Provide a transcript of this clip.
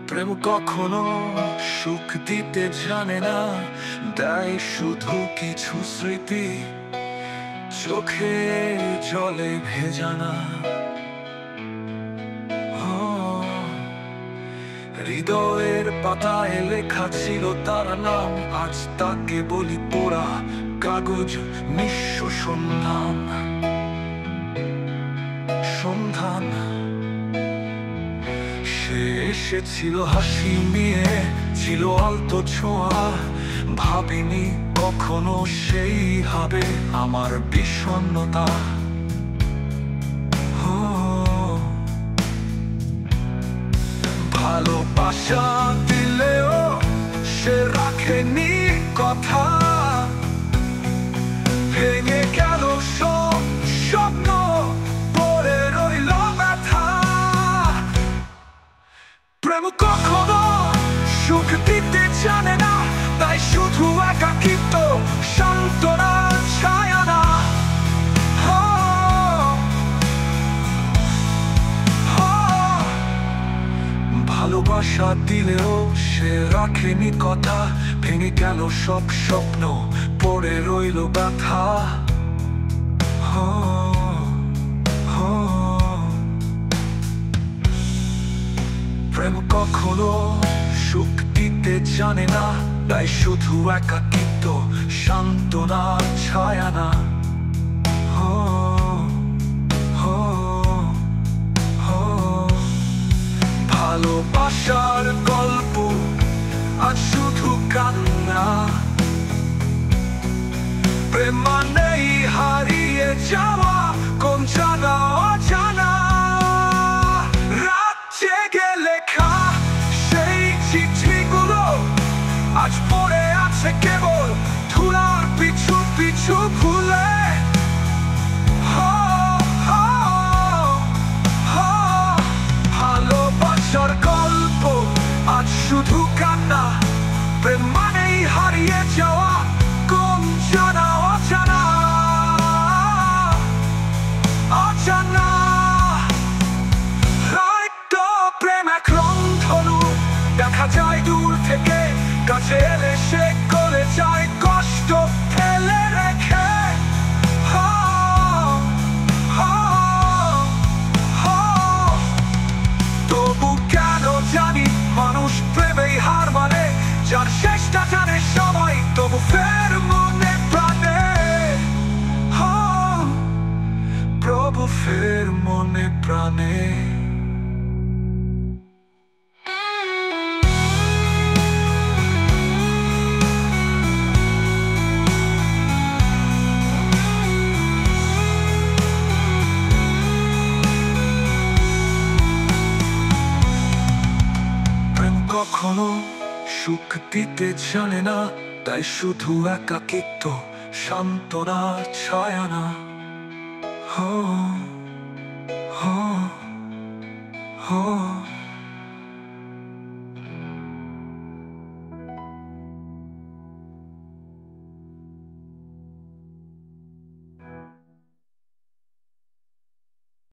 প্রেম কখনো সুখ দিতে জানে না, দেয় শুধু কিছু স্মৃতি, চোখে জলে ভেজানা। হৃদয়ের পাতায় লেখা ছিল তার নাম, আজ তাকে বলি পোড়া কাগজ, নিঃস্ব সন্ধান। সন্ধান সে এসেছিল হাসি নিয়ে, ছিল আলতো ছোঁয়া, ভাবিনি কখনো সেই হবে আমার বিষণ্ণতা। ভালোবাসা দিলেও সে রাখেনি কথা, ভেঙে গেল সব স্বপ্ন, পড়ে রইল ব্যথা। প্রেম কখনো সুখ দিতে জানে না, তাই শুধু একাকিত্ব, সান্ত্বনা ছায়া না। ভালোবাসা দিলেও সে রাখেনি কথা, ভেঙে গেল সব স্বপ্ন, পড়ে রইল ব্যথা। প্রেম কখনো সুখ দিতে জানে না, তাই শুধু একাকিত্ব, সান্ত্বনা ছায়া না। ভালোবাসার গল্প আজ শুধু কান্না, প্রেম মানেই হারিয়ে যাওয়া, কোন জানা অজানা। রাত জেগে লেখা সেই চিঠিগুলো আজ পড়ে আছে কেবল ধুলার পিছু পিছু ভুলে। ভালোবাসার গল্প আজ শুধু কান্না, প্রেম মানেই হারিয়ে যাওয়া, কোন জানা অজানা। অজানা হয়তো প্রেম এক রংধনু, দেখা যায় দূর থেকে, কাছে এলে সে করে যায় কষ্ট ফেলে রেখে। তবু কেন জানি মানুষ প্রেমেই হার মানে, যার শেষটা জানে সবাই তবু ফের মনে প্রাণে। প্রভু ফের মনে প্রাণে। কখনো সুখ দিতে জানে না, তাই শুধু একাকিত্ব, সান্ত্বনা ছায়া না। হো হো হো